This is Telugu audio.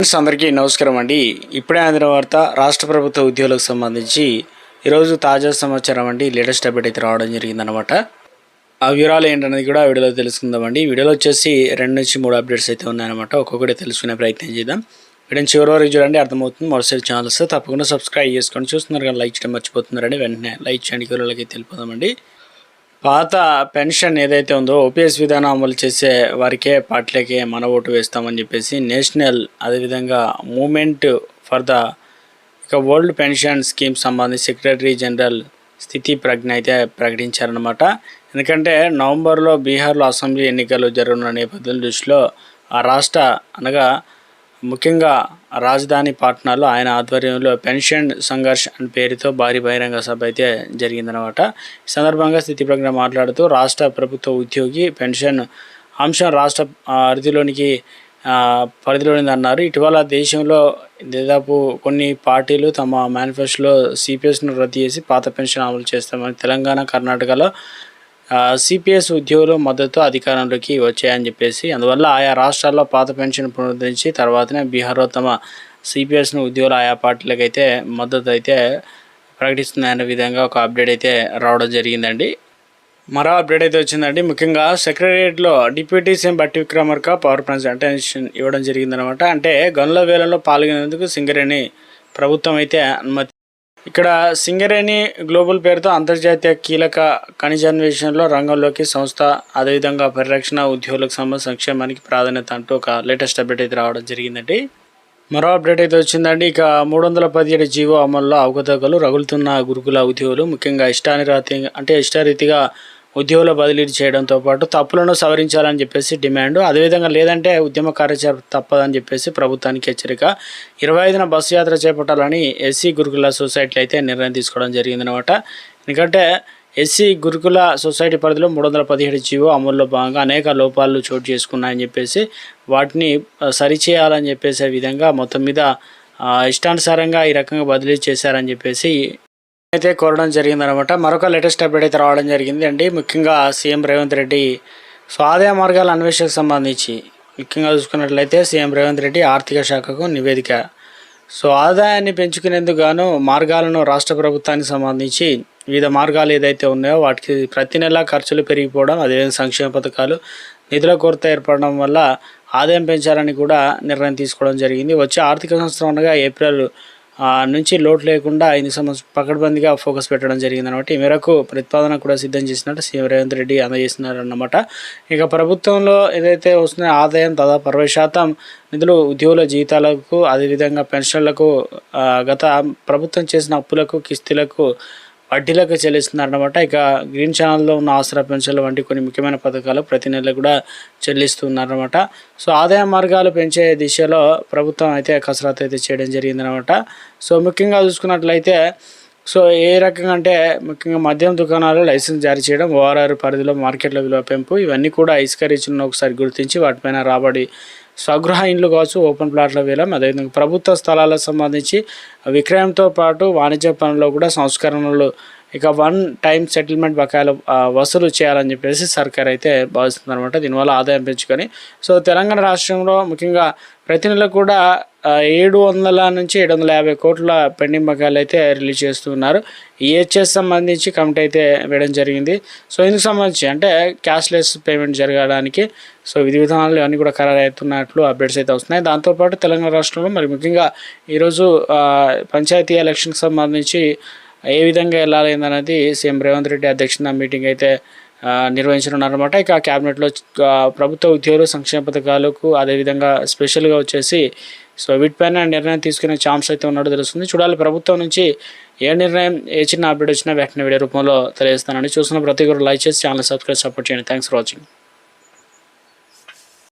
ఫ్రెండ్స్ అందరికీ నమస్కారం అండి. ఇప్పుడే అందిన వార్త రాష్ట్ర ప్రభుత్వ ఉద్యోగులకు సంబంధించి ఈరోజు తాజా సమాచారం అండి, లేటెస్ట్ అప్డేట్ అయితే రావడం జరిగిందనమాట. ఆ వివరాలు ఏంటనేది కూడా వీడియోలో తెలుసుకుందామండి. వీడియోలో వచ్చేసి 2 నుంచి 3 అప్డేట్స్ అయితే ఉన్నాయన్నమాట. ఒక్కొక్కటి తెలుసుకునే ప్రయత్నం చేద్దాం. వీడియో చివరి వరకు చూడండి, అర్థమవుతుంది. మరోసారి ఛానల్స్ తప్పకుండా సబ్స్క్రైబ్ చేసుకోండి. చూస్తున్నారు కానీ లైక్ చేయడం మర్చిపోతున్నారండి. వెంటనే లైక్ చేయండి. వివరాలకి వెళ్ళిపోదామండి. పాత పెన్షన్ ఏదైతే ఉందో ఓపీఎస్ విధానం అమలు చేసే వారికే పార్టీలకే మన ఓటు వేస్తామని చెప్పేసి నేషనల్ అదేవిధంగా movement for the world pension scheme సంబంధించి సెక్రటరీ జనరల్ స్థితి ప్రజ్ఞ అయితే ప్రకటించారనమాట. ఎందుకంటే నవంబర్లో బీహార్లో అసెంబ్లీ ఎన్నికలు జరగనున్న నేపథ్యం దృష్టిలో ఆ రాష్ట్ర అనగా ముఖ్యంగా రాజధాని పాట్నాలో ఆయన ఆధ్వర్యంలో పెన్షన్ సంఘర్ష్ అనే పేరుతో భారీ బహిరంగ సభ అయితే జరిగిందనమాట. ఈ సందర్భంగా స్థితి ప్రజ్ఞ మాట్లాడుతూ రాష్ట్ర ప్రభుత్వ ఉద్యోగి పెన్షన్ అంశం రాష్ట్ర పరిధిలోనిది అన్నారు. ఇటీవల దేశంలో దాదాపు కొన్ని పార్టీలు తమ మేనిఫెస్టోలో సిపిఎస్ను రద్దు చేసి పాత పెన్షన్ అమలు చేస్తామని, తెలంగాణ కర్ణాటకలో సిపిఎస్ ఉద్యోగులు మద్దతు అధికారంలోకి వచ్చాయని చెప్పేసి, అందువల్ల ఆయా రాష్ట్రాల్లో పాత పెన్షన్ పునరుద్ధరించి తర్వాతనే బీహార్లో తమ సిపిఎస్ను ఉద్యోగులు ఆయా పార్టీలకు అయితే మద్దతు అయితే ప్రకటిస్తున్నాయనే విధంగా ఒక అప్డేట్ అయితే రావడం జరిగిందండి. మరో అప్డేట్ అయితే వచ్చిందండి. ముఖ్యంగా సెక్రటరియట్లో డిప్యూటీ సీఎం బట్టి విక్రమార్క పవర్ ప్రజెంటేషన్ ఇవ్వడం జరిగిందనమాట. అంటే గనుల వేలంలో పాల్గొనేందుకు సింగరేణి ప్రభుత్వం అయితే అనుమతి. ఇక్కడ సింగరేణి గ్లోబల్ పేరుతో అంతర్జాతీయ కీలక ఖనిజాన్వేషణలో రంగంలోకి సంస్థ, అదేవిధంగా పరిరక్షణ ఉద్యోగులకు సంక్షేమానికి ప్రాధాన్యత అంటూ ఒక లేటెస్ట్ అప్డేట్ అయితే రావడం జరిగిందండి. మరో అప్డేట్ అయితే వచ్చిందండి. ఇక 317 జీవో అమల్లో అవకతవకలు రగులుతున్న గురుకుల ఉద్యోగులు ముఖ్యంగా ఇష్టారీతిగా ఉద్యోగుల బదిలీ చేయడంతో పాటు తప్పులను సవరించాలని చెప్పేసి డిమాండ్, అదేవిధంగా లేదంటే ఉద్యమ కార్యాచరణ తప్పదని చెప్పేసి ప్రభుత్వానికి హెచ్చరిక. 25న బస్సు యాత్ర చేపట్టాలని ఎస్సీ గురుకుల సొసైటీలు అయితే నిర్ణయం తీసుకోవడం జరిగిందనమాట. ఎందుకంటే ఎస్సీ గురుకుల సొసైటీ పరిధిలో 317 జీవో అమల్లో భాగంగా అనేక లోపాలు చోటు చేసుకున్నాయని చెప్పేసి వాటిని సరిచేయాలని చెప్పేసే విధంగా మొత్తం మీద ఇష్టానుసారంగా ఈ రకంగా బదిలీ చేశారని చెప్పేసి అయితే కోరడం జరిగిందనమాట. మరొక లేటెస్ట్ అప్డేట్ అయితే రావడం జరిగింది అండి. ముఖ్యంగా సీఎం రేవంత్ రెడ్డి ఆదాయ మార్గాల అన్వేషణకు సంబంధించి ముఖ్యంగా చూసుకున్నట్లయితే సీఎం రేవంత్ రెడ్డి ఆర్థిక శాఖకు నివేదిక. ఆదాయాన్ని పెంచుకునేందుకు గాను మార్గాలను రాష్ట్ర ప్రభుత్వానికి సంబంధించి వివిధ మార్గాలు ఏదైతే ఉన్నాయో వాటికి ప్రతి నెల ఖర్చులు పెరిగిపోవడం, అదేవిధంగా సంక్షేమ పథకాలు నిధుల కొరత ఏర్పడడం వల్ల ఆదాయం పెంచాలని కూడా నిర్ణయం తీసుకోవడం జరిగింది. వచ్చే ఆర్థిక సంవత్సరం అనగా ఏప్రిల్ నుంచి లోటు లేకుండా 5 సంవత్సరం పకడ్బందీగా ఫోకస్ పెట్టడం జరిగిందనమాట. ఈ మేరకు ప్రతిపాదన కూడా సిద్ధం చేసినట్టు సీఎం రేవంత్ రెడ్డి అందజేస్తున్నారన్నమాట. ఇక ప్రభుత్వంలో ఏదైతే వస్తున్న ఆదాయం దాదాపు 60% నిధులు ఉద్యోగుల జీతాలకు, అదేవిధంగా పెన్షన్లకు, గత ప్రభుత్వం చేసిన అప్పులకు, కిస్తీలకు, వడ్డీలకు చెల్లిస్తున్నారన్నమాట. ఇక గ్రీన్ ఛానల్లో ఉన్న ఆసరా పెన్షన్లు వంటి కొన్ని ముఖ్యమైన పథకాలు ప్రతి నెల కూడా చెల్లిస్తున్నారన్నమాట. ఆదాయ మార్గాలు పెంచే దిశలో ప్రభుత్వం అయితే కసరత్తు అయితే చేయడం జరిగిందనమాట. ముఖ్యంగా చూసుకున్నట్లయితే ఏ రకంగా అంటే ముఖ్యంగా మద్యం దుకాణాలు లైసెన్స్ జారీ చేయడం, ఓఆర్ఆర్ పరిధిలో మార్కెట్ల విలువ పెంపు, ఇవన్నీ కూడా ఇసుక రీచ్లను ఒకసారి గుర్తించి వాటిపైన రాబడి, స్వగృహ ఇండ్లు కావచ్చు, ఓపెన్ ప్లాట్ల వేలం, అదేవిధంగా ప్రభుత్వ స్థలాలకు సంబంధించి విక్రయంతో పాటు వాణిజ్య పనుల్లో కూడా సంస్కరణలు, ఇక 1 టైం సెటిల్మెంట్ బకాయిలు వసూలు చేయాలని చెప్పేసి సర్కార్ అయితే భావిస్తుంది అనమాట. దీనివల్ల ఆదాయం పెంచుకొని తెలంగాణ రాష్ట్రంలో ముఖ్యంగా ప్రతి నెల కూడా 700 నుంచి 750 కోట్ల పెండింగ్ బకాయిలు అయితే రిలీజ్ చేస్తున్నారు. ఈహెచ్ఎస్ సంబంధించి కమిటీ అయితే వేయడం జరిగింది. ఇందుకు సంబంధించి అంటే క్యాష్లెస్ పేమెంట్ జరగడానికి విధి విధానాలు అన్నీ కూడా ఖరారు అవుతున్నట్లు అప్డేట్స్ అయితే వస్తున్నాయి. దాంతోపాటు తెలంగాణ రాష్ట్రంలో మరి ముఖ్యంగా ఈరోజు పంచాయతీ ఎలక్షన్కి సంబంధించి ఏ విధంగా వెళ్ళాలి అనేది సీఎం రేవంత్ రెడ్డి అధ్యక్షతన మీటింగ్ అయితే నిర్వహించనున్నారన్నమాట. ఇక క్యాబినెట్లో ప్రభుత్వ ఉద్యోగులు సంక్షేమ పథకాలకు, అదేవిధంగా స్పెషల్గా వచ్చేసి వీటిపైన నిర్ణయం తీసుకునే ఛాన్స్ అయితే ఉన్నట్టు తెలుస్తుంది. చూడాలి ప్రభుత్వం నుంచి ఏ నిర్ణయం, ఏ చిన్న అప్డేట్ వచ్చినా వెంటనే వీడియో రూపంలో తెలియజేస్తానని. చూస్తున్న ప్రతి ఒక్కరు లైక్ చేసి ఛానల్ సబ్స్క్రైబ్ సపోర్ట్ చేయండి. Thanks for watching.